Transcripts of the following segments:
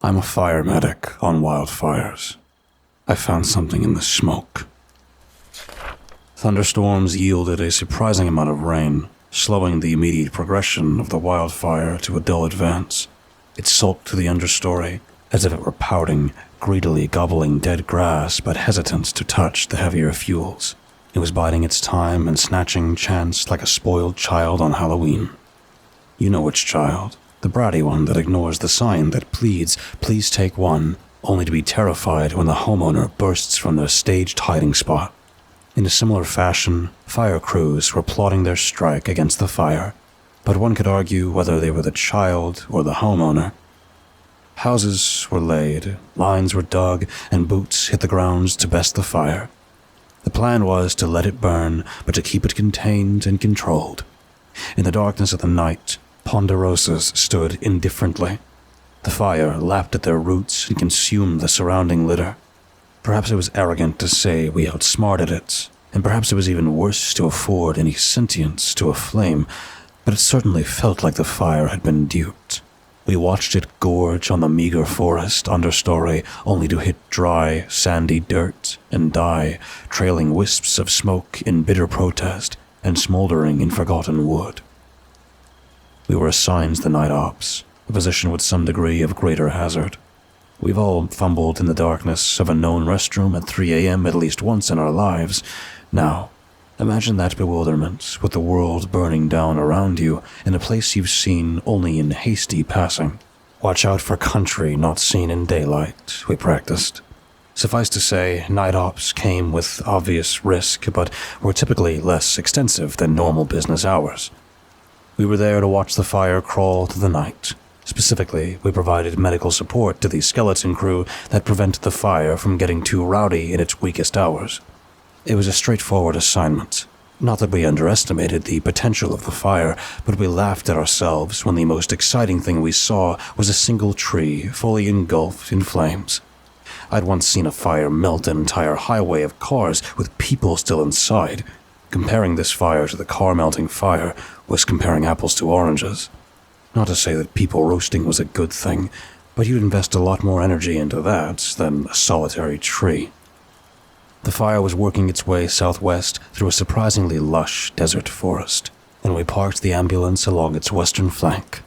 I'm a fire medic on wildfires. I found something in the smoke. Thunderstorms yielded a surprising amount of rain, slowing the immediate progression of the wildfire to a dull advance. It sulked to the understory, as if it were pouting, greedily gobbling dead grass but hesitant to touch the heavier fuels. It was biding its time and snatching chance like a spoiled child on Halloween. You know which child. The bratty one that ignores the sign that pleads, "Please take one," only to be terrified when the homeowner bursts from their staged hiding spot. In a similar fashion, fire crews were plotting their strike against the fire, but one could argue whether they were the child or the homeowner. Houses were laid, lines were dug, and boots hit the grounds to best the fire. The plan was to let it burn, but to keep it contained and controlled. In the darkness of the night, ponderosas stood indifferently. The fire lapped at their roots and consumed the surrounding litter. Perhaps it was arrogant to say we outsmarted it, and perhaps it was even worse to afford any sentience to a flame, but it certainly felt like the fire had been duped. We watched it gorge on the meager forest understory, only to hit dry, sandy dirt and die, trailing wisps of smoke in bitter protest and smoldering in forgotten wood. We were assigned the night ops, a position with some degree of greater hazard. We've all fumbled in the darkness of a known restroom at 3 a.m. at least once in our lives. Now, imagine that bewilderment with the world burning down around you in a place you've seen only in hasty passing. Watch out for country not seen in daylight, we practiced. Suffice to say, night ops came with obvious risk, but were typically less extensive than normal business hours. We were there to watch the fire crawl to the night. Specifically, we provided medical support to the skeleton crew that prevented the fire from getting too rowdy in its weakest hours. It was a straightforward assignment. Not that we underestimated the potential of the fire, but we laughed at ourselves when the most exciting thing we saw was a single tree fully engulfed in flames. I'd once seen a fire melt an entire highway of cars with people still inside. Comparing this fire to the car-melting fire was comparing apples to oranges. Not to say that people roasting was a good thing, but you'd invest a lot more energy into that than a solitary tree. The fire was working its way southwest through a surprisingly lush desert forest, and we parked the ambulance along its western flank.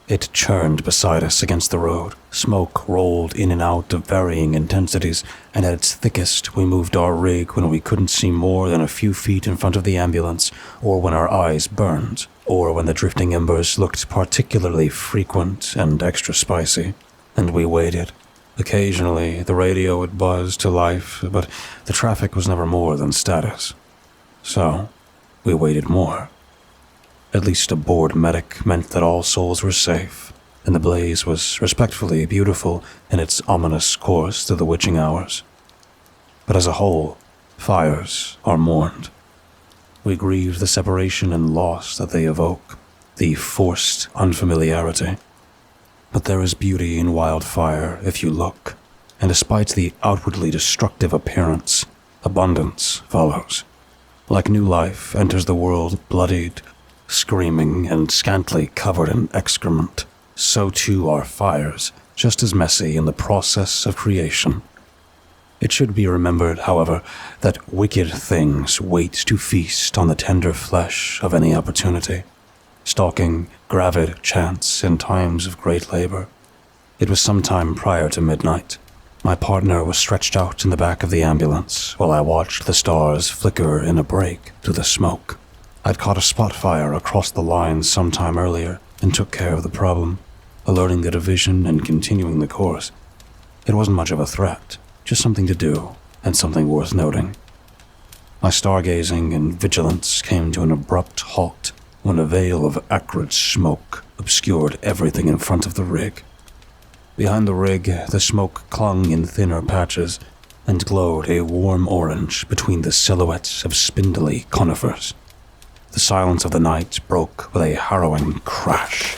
It churned beside us against the road. Smoke rolled in and out of varying intensities, and at its thickest we moved our rig when we couldn't see more than a few feet in front of the ambulance, or when our eyes burned, or when the drifting embers looked particularly frequent and extra spicy. And we waited. Occasionally, the radio would buzz to life, but the traffic was never more than status. So, we waited more. At least a bored medic meant that all souls were safe, and the blaze was respectfully beautiful in its ominous course through the witching hours. But as a whole, fires are mourned. We grieve the separation and loss that they evoke, the forced unfamiliarity. But there is beauty in wildfire if you look, and despite the outwardly destructive appearance, abundance follows. Like new life enters the world bloodied, screaming, and scantily covered in excrement, so too are fires, just as messy in the process of creation. It should be remembered, however, that wicked things wait to feast on the tender flesh of any opportunity, stalking gravid chance in times of great labor. It was some time prior to midnight. My partner was stretched out in the back of the ambulance while I watched the stars flicker in a break through the smoke. I'd caught a spot fire across the line some time earlier and took care of the problem, alerting the division and continuing the course. It wasn't much of a threat, just something to do and something worth noting. My stargazing and vigilance came to an abrupt halt when a veil of acrid smoke obscured everything in front of the rig. Behind the rig, the smoke clung in thinner patches and glowed a warm orange between the silhouettes of spindly conifers. The silence of the night broke with a harrowing crash.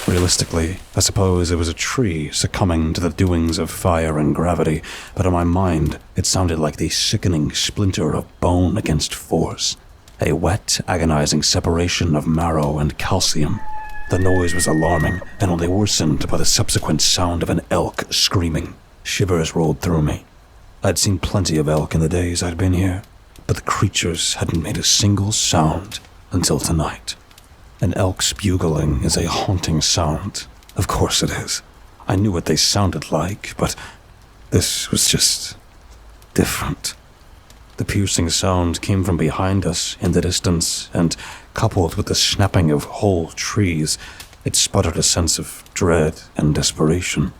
Realistically, I suppose it was a tree succumbing to the doings of fire and gravity, but in my mind, it sounded like the sickening splinter of bone against force, a wet, agonizing separation of marrow and calcium. The noise was alarming and only worsened by the subsequent sound of an elk screaming. Shivers rolled through me. I'd seen plenty of elk in the days I'd been here, but the creatures hadn't made a single sound until tonight. An elk's bugling is a haunting sound. Of course it is. I knew what they sounded like, but this was just different. The piercing sound came from behind us in the distance, and coupled with the snapping of whole trees, it sputtered a sense of dread and desperation.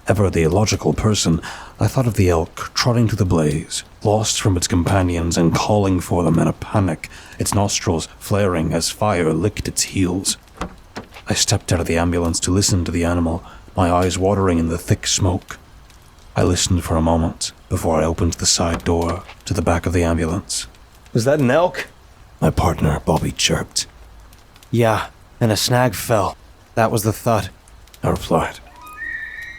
Ever the illogical person, I thought of the elk trotting to the blaze, lost from its companions and calling for them in a panic, its nostrils flaring as fire licked its heels. I stepped out of the ambulance to listen to the animal, my eyes watering in the thick smoke. I listened for a moment before I opened the side door to the back of the ambulance. Was that an elk? My partner, Bobby, chirped. Yeah, and a snag fell. That was the thud, I replied.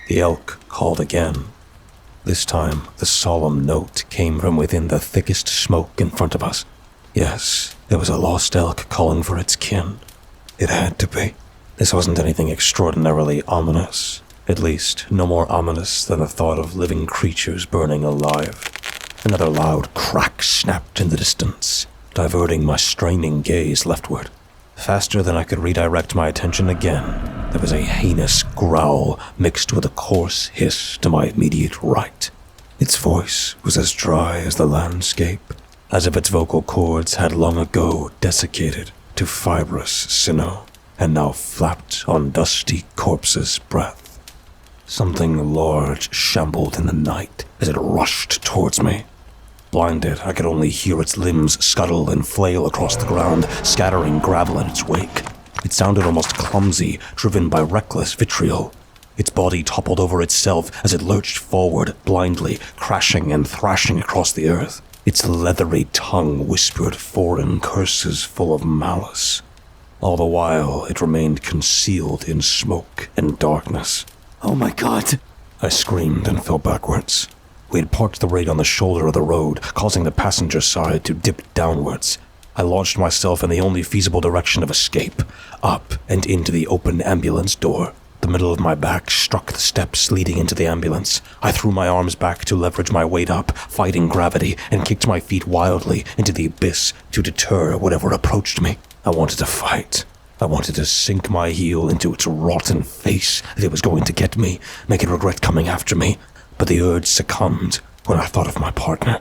The elk called again. This time, the solemn note came from within the thickest smoke in front of us. Yes, there was a lost elk calling for its kin. It had to be. This wasn't anything extraordinarily ominous. At least, no more ominous than the thought of living creatures burning alive. Another loud crack snapped in the distance, diverting my straining gaze leftward. Faster than I could redirect my attention again, there was a heinous growl mixed with a coarse hiss to my immediate right. Its voice was as dry as the landscape, as if its vocal cords had long ago desiccated to fibrous sinew, and now flapped on dusty corpses' breath. Something large shambled in the night as it rushed towards me. Blinded, I could only hear its limbs scuttle and flail across the ground, scattering gravel in its wake. It sounded almost clumsy, driven by reckless vitriol. Its body toppled over itself as it lurched forward, blindly, crashing and thrashing across the earth. Its leathery tongue whispered foreign curses full of malice. All the while, it remained concealed in smoke and darkness. Oh my God! I screamed and fell backwards. We had parked the rig on the shoulder of the road, causing the passenger side to dip downwards. I launched myself in the only feasible direction of escape, up and into the open ambulance door. The middle of my back struck the steps leading into the ambulance. I threw my arms back to leverage my weight up, fighting gravity, and kicked my feet wildly into the abyss to deter whatever approached me. I wanted to fight. I wanted to sink my heel into its rotten face if it was going to get me, make it regret coming after me. But the urge succumbed when I thought of my partner.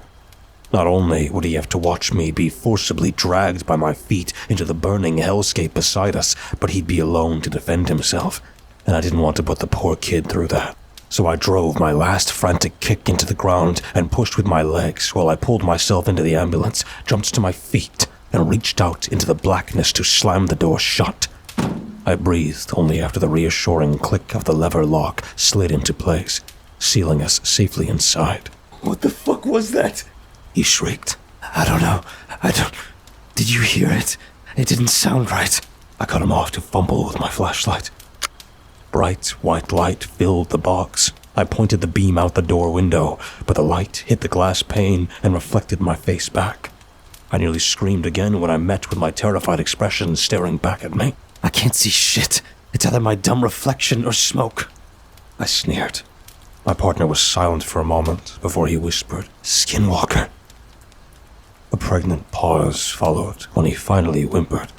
Not only would he have to watch me be forcibly dragged by my feet into the burning hellscape beside us, but he'd be alone to defend himself, and I didn't want to put the poor kid through that. So I drove my last frantic kick into the ground and pushed with my legs while I pulled myself into the ambulance, jumped to my feet, and reached out into the blackness to slam the door shut. I breathed only after the reassuring click of the lever lock slid into place, sealing us safely inside. What the fuck was that? He shrieked. I don't know. Did you hear it? It didn't sound right. I cut him off to fumble with my flashlight. Bright white light filled the box. I pointed the beam out the door window, but the light hit the glass pane and reflected my face back. I nearly screamed again when I met with my terrified expression staring back at me. I can't see shit. It's either my dumb reflection or smoke. I sneered. My partner was silent for a moment before he whispered, "Skinwalker." A pregnant pause followed when he finally whimpered.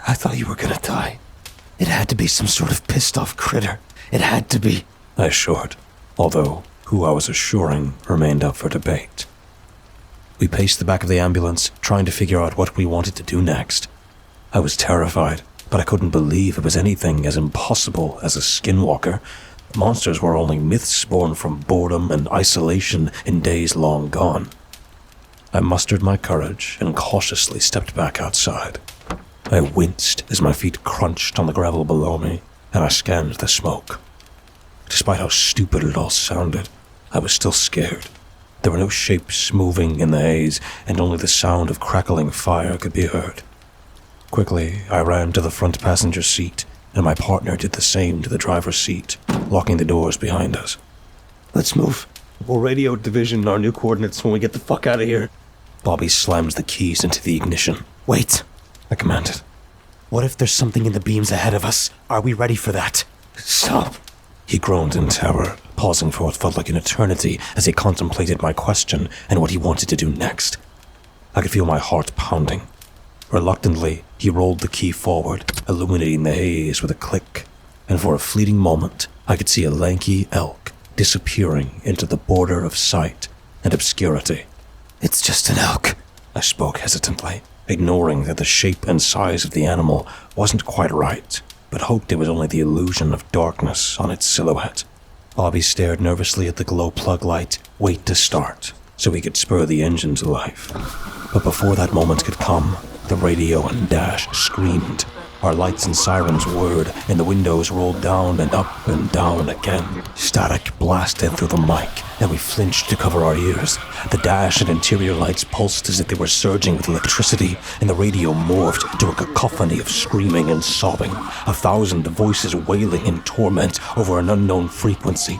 I thought you were gonna die. It had to be some sort of pissed-off critter. It had to be, I assured, although who I was assuring remained up for debate. We paced the back of the ambulance, trying to figure out what we wanted to do next. I was terrified, but I couldn't believe it was anything as impossible as a skinwalker. Monsters were only myths born from boredom and isolation in days long gone. I mustered my courage and cautiously stepped back outside. I winced as my feet crunched on the gravel below me, and I scanned the smoke. Despite how stupid it all sounded, I was still scared. There were no shapes moving in the haze, and only the sound of crackling fire could be heard. Quickly, I ran to the front passenger seat, and my partner did the same to the driver's seat, locking the doors behind us. Let's move. We'll radio division our new coordinates when we get the fuck out of here. Bobby slams the keys into the ignition. Wait, I commanded. What if there's something in the beams ahead of us? Are we ready for that? Stop. He groaned in terror, pausing for what felt like an eternity as he contemplated my question and what he wanted to do next. I could feel my heart pounding. Reluctantly, he rolled the key forward, illuminating the haze with a click, and for a fleeting moment, I could see a lanky elk disappearing into the border of sight and obscurity. It's just an elk, I spoke hesitantly, ignoring that the shape and size of the animal wasn't quite right, but hoped it was only the illusion of darkness on its silhouette. Bobby stared nervously at the glow plug light, wait to start, so he could spur the engine to life. But before that moment could come, the radio and dash screamed. Our lights and sirens whirred, and the windows rolled down and up and down again. Static blasted through the mic, and we flinched to cover our ears. The dash and interior lights pulsed as if they were surging with electricity, and the radio morphed to a cacophony of screaming and sobbing, 1,000 voices wailing in torment over an unknown frequency.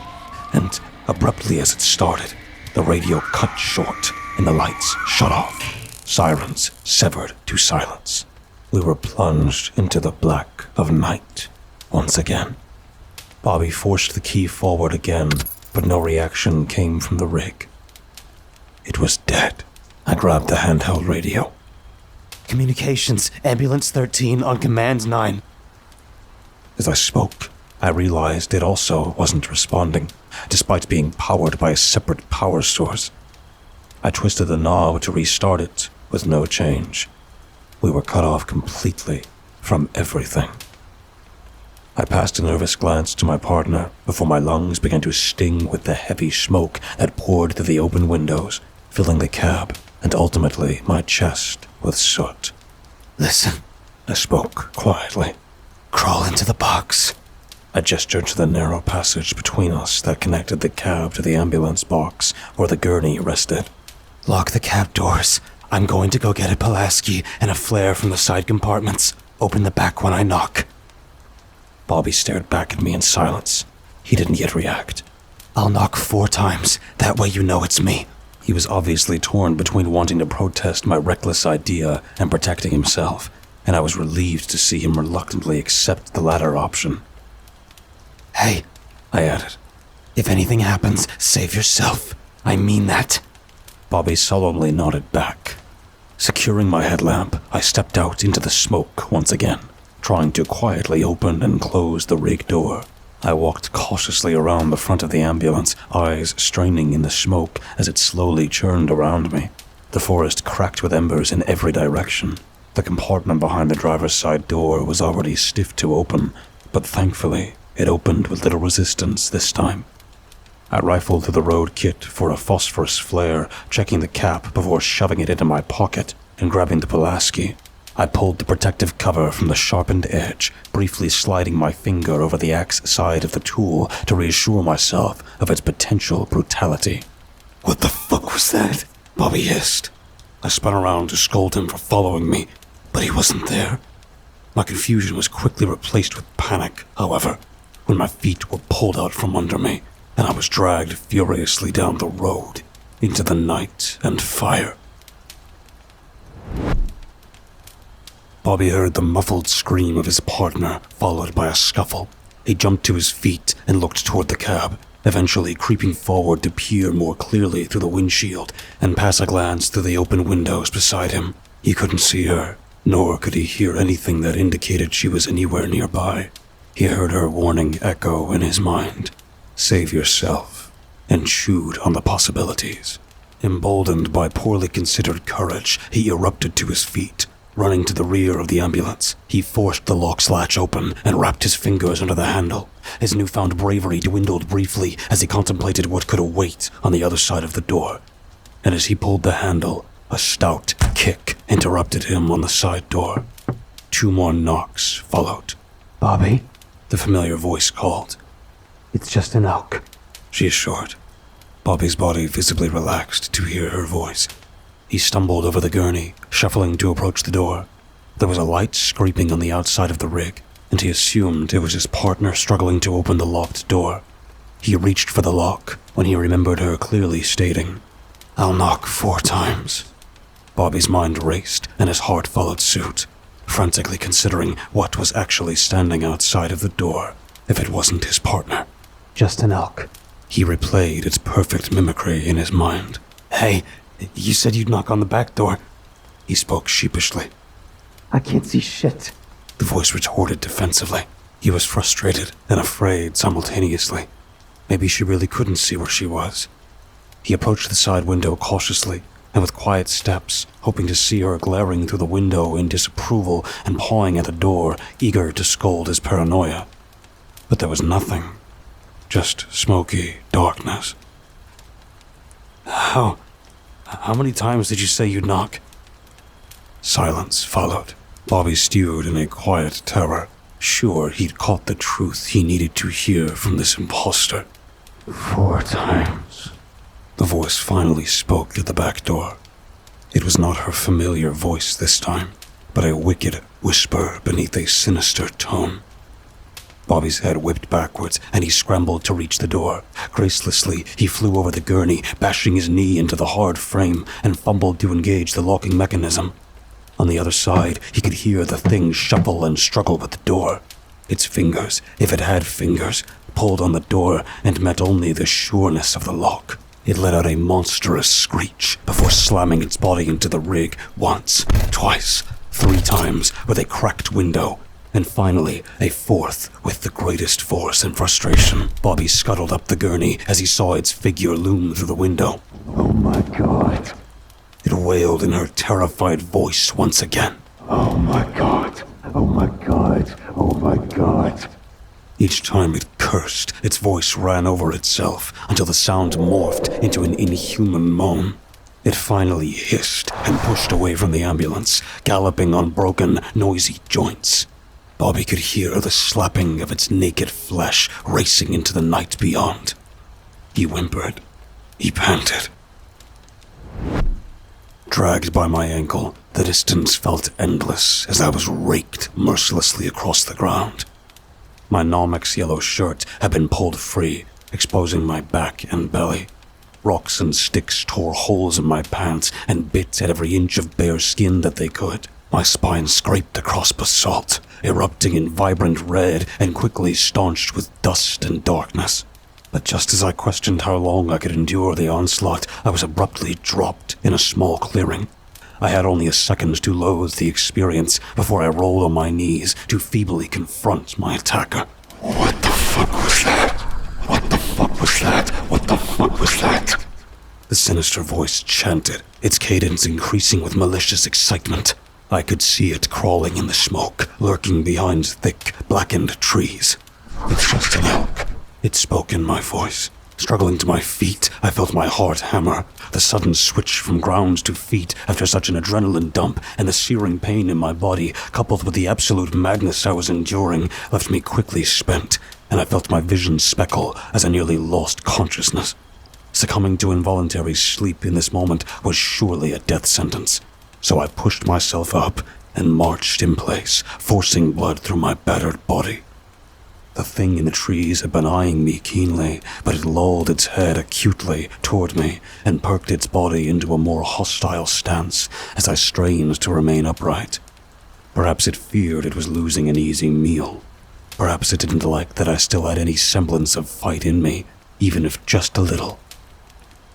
And abruptly as it started, the radio cut short, and the lights shut off. Sirens severed to silence. We were plunged into the black of night once again. Bobby forced the key forward again, but no reaction came from the rig. It was dead. I grabbed the handheld radio. Communications, Ambulance 13 on Command 9. As I spoke, I realized it also wasn't responding, despite being powered by a separate power source. I twisted the knob to restart it, with no change. We were cut off completely from everything. I passed a nervous glance to my partner before my lungs began to sting with the heavy smoke that poured through the open windows, filling the cab and ultimately my chest with soot. Listen, I spoke quietly. Crawl into the box. I gestured to the narrow passage between us that connected the cab to the ambulance box where the gurney rested. Lock the cab doors. I'm going to go get a Pulaski and a flare from the side compartments. Open the back when I knock. Bobby stared back at me in silence. He didn't yet react. I'll knock 4 times. That way you know it's me. He was obviously torn between wanting to protest my reckless idea and protecting himself, and I was relieved to see him reluctantly accept the latter option. Hey, I added. If anything happens, save yourself. I mean that. Bobby sullenly nodded back. Securing my headlamp, I stepped out into the smoke once again, trying to quietly open and close the rig door. I walked cautiously around the front of the ambulance, eyes straining in the smoke as it slowly churned around me. The forest cracked with embers in every direction. The compartment behind the driver's side door was already stiff to open, but thankfully, it opened with little resistance this time. I rifled through the road kit for a phosphorus flare, checking the cap before shoving it into my pocket and grabbing the Pulaski. I pulled the protective cover from the sharpened edge, briefly sliding my finger over the axe side of the tool to reassure myself of its potential brutality. What the fuck was that? Bobby hissed. I spun around to scold him for following me, but he wasn't there. My confusion was quickly replaced with panic, however, when my feet were pulled out from under me, and I was dragged furiously down the road into the night and fire. Bobby heard the muffled scream of his partner, followed by a scuffle. He jumped to his feet and looked toward the cab, eventually creeping forward to peer more clearly through the windshield and pass a glance through the open windows beside him. He couldn't see her, nor could he hear anything that indicated she was anywhere nearby. He heard her warning echo in his mind. Save yourself, and chewed on the possibilities. Emboldened by poorly considered courage, he erupted to his feet. Running to the rear of the ambulance, he forced the lock's latch open and wrapped his fingers under the handle. His newfound bravery dwindled briefly as he contemplated what could await on the other side of the door. And as he pulled the handle, a stout kick interrupted him on the side door. 2 more knocks followed. Bobby? The familiar voice called. It's just an elk, she assured. Bobby's body visibly relaxed to hear her voice. He stumbled over the gurney, shuffling to approach the door. There was a light scraping on the outside of the rig, and he assumed it was his partner struggling to open the locked door. He reached for the lock when he remembered her clearly stating, "I'll knock 4 times." Bobby's mind raced, and his heart followed suit. frantically considering what was actually standing outside of the door, if it wasn't his partner. Just an elk. He replayed its perfect mimicry in his mind. Hey, you said you'd knock on the back door. He spoke sheepishly. I can't see shit. The voice retorted defensively. He was frustrated and afraid simultaneously. Maybe she really couldn't see where she was. He approached the side window cautiously and with quiet steps, hoping to see her glaring through the window in disapproval and pawing at the door, eager to scold his paranoia. But there was nothing. Just smoky darkness. How many times did you say you'd knock? Silence followed. Bobby stewed in a quiet terror, sure he'd caught the truth he needed to hear from this imposter. 4 times. The voice finally spoke at the back door. It was not her familiar voice this time, but a wicked whisper beneath a sinister tone. Bobby's head whipped backwards, and he scrambled to reach the door. Gracelessly, he flew over the gurney, bashing his knee into the hard frame, and fumbled to engage the locking mechanism. On the other side, he could hear the thing shuffle and struggle with the door. Its fingers, if it had fingers, pulled on the door and met only the sureness of the lock. It let out a monstrous screech before slamming its body into the rig once, twice, 3 times with a cracked window, and finally a 4th with the greatest force and frustration. Bobby scuttled up the gurney as he saw its figure loom through the window. Oh my God. It wailed in her terrified voice once again. Oh my God. Oh my God. Oh my God. Each time it cursed, its voice ran over itself until the sound morphed into an inhuman moan. It finally hissed and pushed away from the ambulance, galloping on broken, noisy joints. Bobby could hear the slapping of its naked flesh racing into the night beyond. He whimpered. He panted. Dragged by my ankle, the distance felt endless as I was raked mercilessly across the ground. My Nomex yellow shirt had been pulled free, exposing my back and belly. Rocks and sticks tore holes in my pants and bit at every inch of bare skin that they could. My spine scraped across basalt, erupting in vibrant red and quickly staunched with dust and darkness. But just as I questioned how long I could endure the onslaught, I was abruptly dropped in a small clearing. I had only a second to loathe the experience before I rolled on my knees to feebly confront my attacker. What the fuck was that? What the fuck was that? What the fuck was that? The sinister voice chanted, its cadence increasing with malicious excitement. I could see it crawling in the smoke, lurking behind thick, blackened trees. It's just an elk. It spoke in my voice. Struggling to my feet, I felt my heart hammer. The sudden switch from ground to feet after such an adrenaline dump and the searing pain in my body, coupled with the absolute madness I was enduring, left me quickly spent, and I felt my vision speckle as I nearly lost consciousness. Succumbing to involuntary sleep in this moment was surely a death sentence, so I pushed myself up and marched in place, forcing blood through my battered body. The thing in the trees had been eyeing me keenly, but it lolled its head acutely toward me and perked its body into a more hostile stance as I strained to remain upright. Perhaps it feared it was losing an easy meal. Perhaps it didn't like that I still had any semblance of fight in me, even if just a little.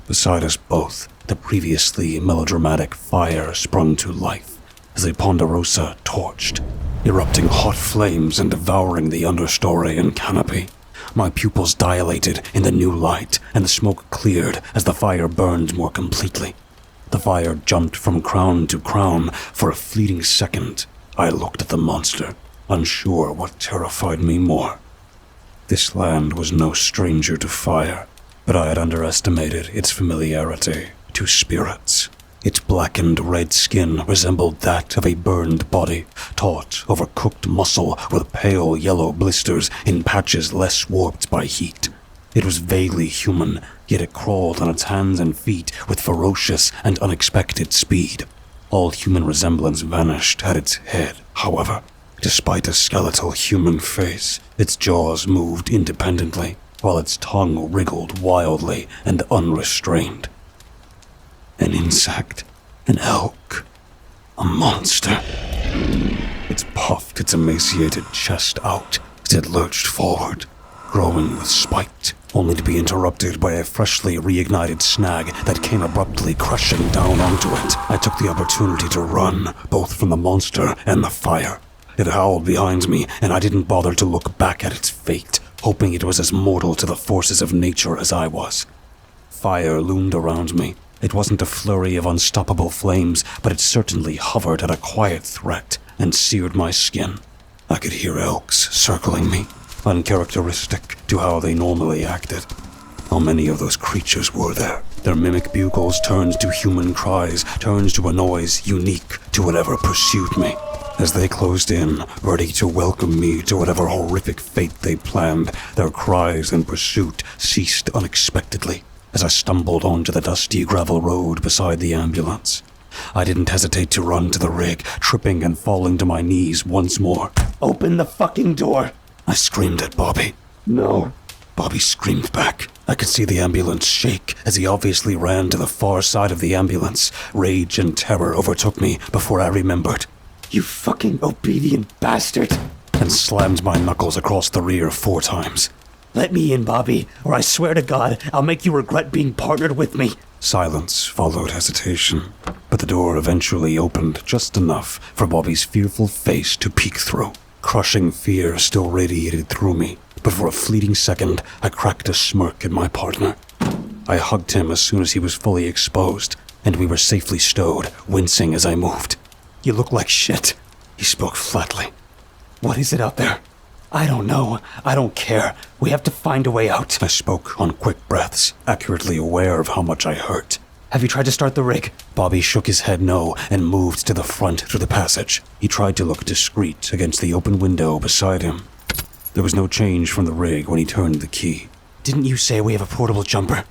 Beside us both, the previously melodramatic fire sprung to life as a ponderosa torched, erupting hot flames and devouring the understory and canopy. My pupils dilated in the new light, and the smoke cleared as the fire burned more completely. The fire jumped from crown to crown. For a fleeting second, I looked at the monster, unsure what terrified me more. This land was no stranger to fire, but I had underestimated its familiarity to spirits. Its blackened red skin resembled that of a burned body, taut, overcooked muscle with pale yellow blisters in patches less warped by heat. It was vaguely human, yet it crawled on its hands and feet with ferocious and unexpected speed. All human resemblance vanished at its head, however. Despite a skeletal human face, its jaws moved independently, while its tongue wriggled wildly and unrestrained. An insect, an elk, a monster. puffed its emaciated chest out as it lurched forward, growing with spite, only to be interrupted by a freshly reignited snag that came abruptly crashing down onto it. I took the opportunity to run, both from the monster and the fire. It howled behind me, and I didn't bother to look back at its fate, hoping it was as mortal to the forces of nature as I was. Fire loomed around me. It wasn't a flurry of unstoppable flames, but it certainly hovered at a quiet threat and seared my skin. I could hear elks circling me, uncharacteristic to how they normally acted. How many of those creatures were there? Their mimic bugles turned to human cries, turned to a noise unique to whatever pursued me. As they closed in, ready to welcome me to whatever horrific fate they planned, their cries and pursuit ceased unexpectedly as I stumbled onto the dusty gravel road beside the ambulance. I didn't hesitate to run to the rig, tripping and falling to my knees once more. Open the fucking door! I screamed at Bobby. No. Bobby screamed back. I could see the ambulance shake as he obviously ran to the far side of the ambulance. Rage and terror overtook me before I remembered. You fucking obedient bastard! And slammed my knuckles across the rear 4 times. Let me in, Bobby, or I swear to God, I'll make you regret being partnered with me. Silence followed hesitation, but the door eventually opened just enough for Bobby's fearful face to peek through. Crushing fear still radiated through me, but for a fleeting second, I cracked a smirk at my partner. I hugged him as soon as he was fully exposed, and we were safely stowed, wincing as I moved. You look like shit. He spoke flatly. What is it out there? I don't know. I don't care. We have to find a way out. I spoke on quick breaths, accurately aware of how much I hurt. Have you tried to start the rig? Bobby shook his head no and moved to the front through the passage. He tried to look discreet against the open window beside him. There was no change from the rig when he turned the key. Didn't you say we have a portable jumper?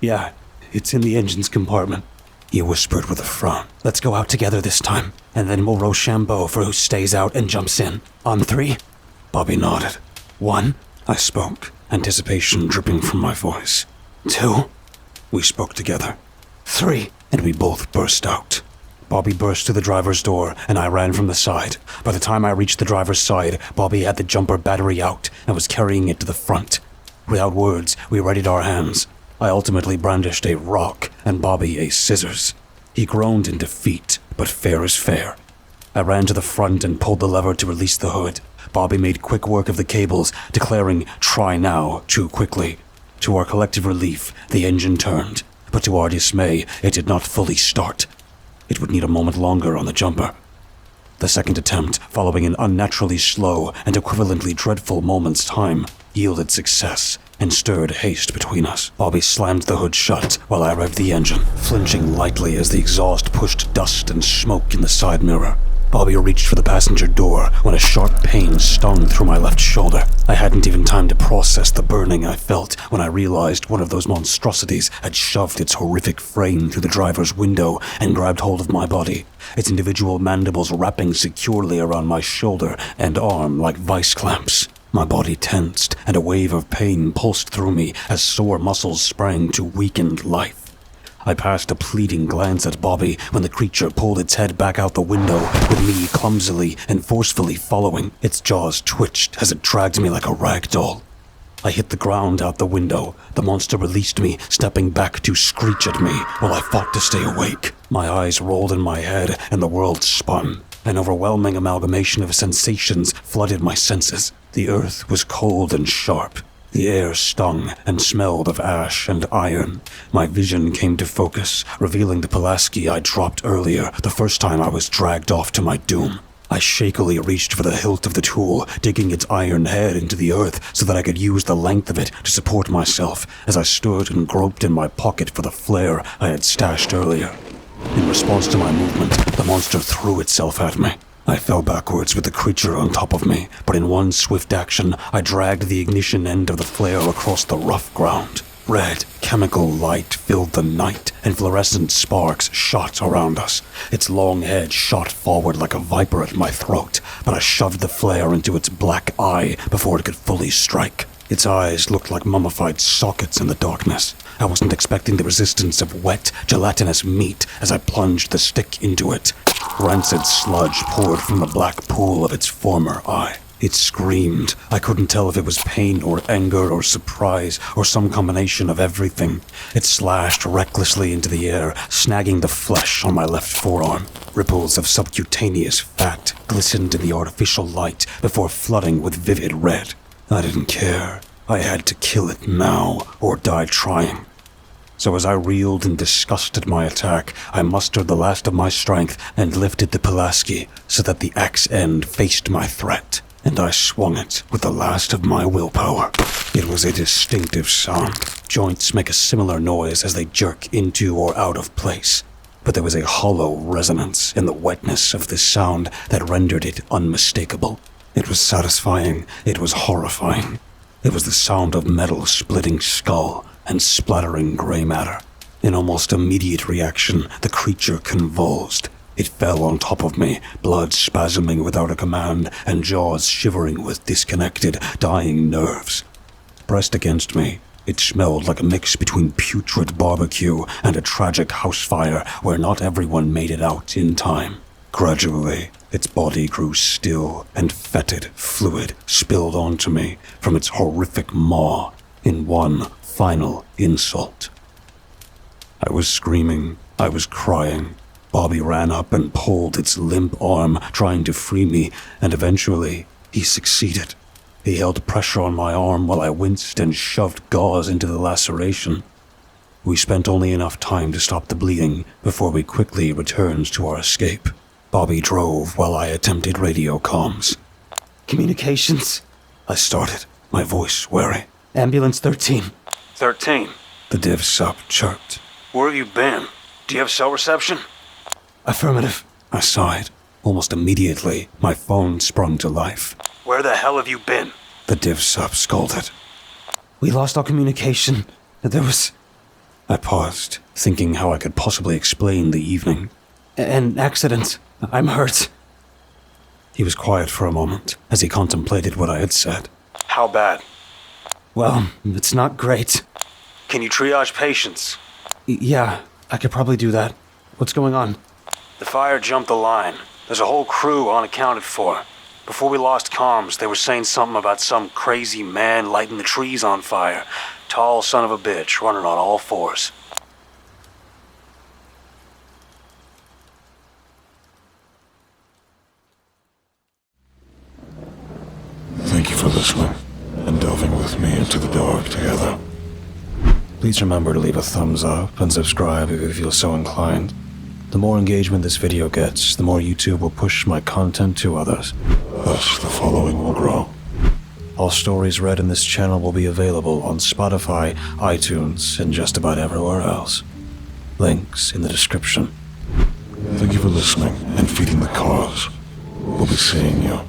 Yeah, it's in the engine's compartment, he whispered with a frown. Let's go out together this time, and then we'll Rochambeau for who stays out and jumps in. On 3? Bobby nodded. 1? I spoke, anticipation dripping from my voice. 2? We spoke together. 3? And we both burst out. Bobby burst to the driver's door, and I ran from the side. By the time I reached the driver's side, Bobby had the jumper battery out and was carrying it to the front. Without words, we readied our hands. I ultimately brandished a rock and Bobby a scissors. He groaned in defeat, but fair is fair. I ran to the front and pulled the lever to release the hood. Bobby made quick work of the cables, declaring, "Try now," too quickly. To our collective relief, the engine turned, but to our dismay, it did not fully start. It would need a moment longer on the jumper. The second attempt, following an unnaturally slow and equivalently dreadful moment's time, yielded success and stirred haste between us. Bobby slammed the hood shut while I revved the engine, flinching lightly as the exhaust pushed dust and smoke in the side mirror. Bobby reached for the passenger door when a sharp pain stung through my left shoulder. I hadn't even time to process the burning I felt when I realized one of those monstrosities had shoved its horrific frame through the driver's window and grabbed hold of my body, its individual mandibles wrapping securely around my shoulder and arm like vice clamps. My body tensed, and a wave of pain pulsed through me as sore muscles sprang to weakened life. I passed a pleading glance at Bobby when the creature pulled its head back out the window, with me clumsily and forcefully following. Its jaws twitched as it dragged me like a rag doll. I hit the ground out the window. The monster released me, stepping back to screech at me while I fought to stay awake. My eyes rolled in my head and the world spun. An overwhelming amalgamation of sensations flooded my senses. The earth was cold and sharp. The air stung and smelled of ash and iron. My vision came to focus, revealing the Pulaski I dropped earlier, the first time I was dragged off to my doom. I shakily reached for the hilt of the tool, digging its iron head into the earth so that I could use the length of it to support myself as I stood and groped in my pocket for the flare I had stashed earlier. In response to my movement, the monster threw itself at me. I fell backwards with the creature on top of me, but in one swift action, I dragged the ignition end of the flare across the rough ground. Red, chemical light filled the night, and fluorescent sparks shot around us. Its long head shot forward like a viper at my throat, but I shoved the flare into its black eye before it could fully strike. Its eyes looked like mummified sockets in the darkness. I wasn't expecting the resistance of wet, gelatinous meat as I plunged the stick into it. Rancid sludge poured from the black pool of its former eye. It screamed. I couldn't tell if it was pain or anger or surprise or some combination of everything. It slashed recklessly into the air, snagging the flesh on my left forearm. Ripples of subcutaneous fat glistened in the artificial light before flooding with vivid red. I didn't care. I had to kill it now or die trying. So as I reeled in disgust at my attack, I mustered the last of my strength and lifted the Pulaski so that the axe end faced my threat. And I swung it with the last of my willpower. It was a distinctive sound. Joints make a similar noise as they jerk into or out of place. But there was a hollow resonance in the wetness of this sound that rendered it unmistakable. It was satisfying. It was horrifying. It was the sound of metal splitting skull and splattering gray matter. In almost immediate reaction, the creature convulsed. It fell on top of me, blood spasming without a command, and jaws shivering with disconnected, dying nerves. Pressed against me, it smelled like a mix between putrid barbecue and a tragic house fire where not everyone made it out in time. Gradually, its body grew still, and fetid fluid spilled onto me from its horrific maw in one final insult. I was screaming. I was crying. Bobby ran up and pulled its limp arm, trying to free me, and eventually, he succeeded. He held pressure on my arm while I winced and shoved gauze into the laceration. We spent only enough time to stop the bleeding before we quickly returned to our escape. Bobby drove while I attempted radio comms. Communications? I started, my voice wary. Ambulance 13. 13? The div sup chirped. Where have you been? Do you have cell reception? Affirmative. I sighed. Almost immediately, my phone sprung to life. Where the hell have you been? The div sup scolded. We lost all communication. There was... I paused, thinking how I could possibly explain the evening. An accident. I'm hurt. He was quiet for a moment as he contemplated what I had said. How bad? Well, it's not great. Can you triage patients? Yeah, I could probably do that. What's going on? The fire jumped the line. There's a whole crew unaccounted for. Before we lost comms, they were saying something about some crazy man lighting the trees on fire. Tall son of a bitch running on all fours. Thank you for listening and delving with me into the dark together. Please remember to leave a thumbs up and subscribe if you feel so inclined. The more engagement this video gets, the more YouTube will push my content to others. Thus, the following will grow. All stories read in this channel will be available on Spotify, iTunes, and just about everywhere else. Links in the description. Thank you for listening and feeding the cause. We'll be seeing you